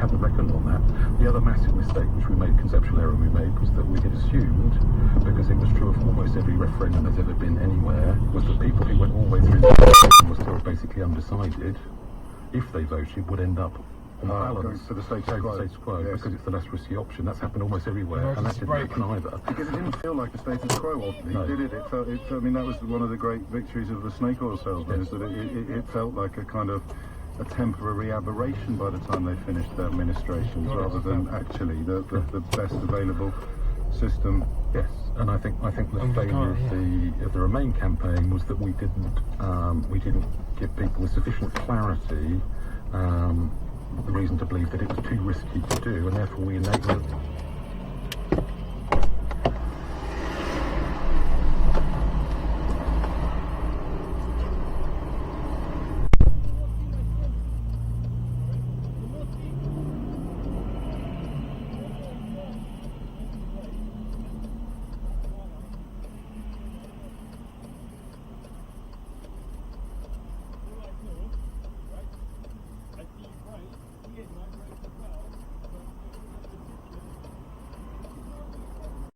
hadn't reckoned on that. The other massive mistake which we made, conceptual error we made, was that we had assumed, because it was true of almost every referendum that's ever been anywhere, was that people who went all the way through the and were still basically undecided, if they voted, would end up on balance for the status quo, yes. Because it's the less risky option. That's happened almost everywhere, and that didn't happen either. Because it didn't feel like a status quo, oddly, did it? It felt, I mean, that was one of the great victories of the snake oil salesman, is that it felt like a kind of a temporary aberration by the time they finished their administrations, rather than actually the best available system. Yes, and I think the failure of the Remain campaign was that we didn't give people with sufficient clarity the reason to believe that it was too risky to do, and therefore we enabled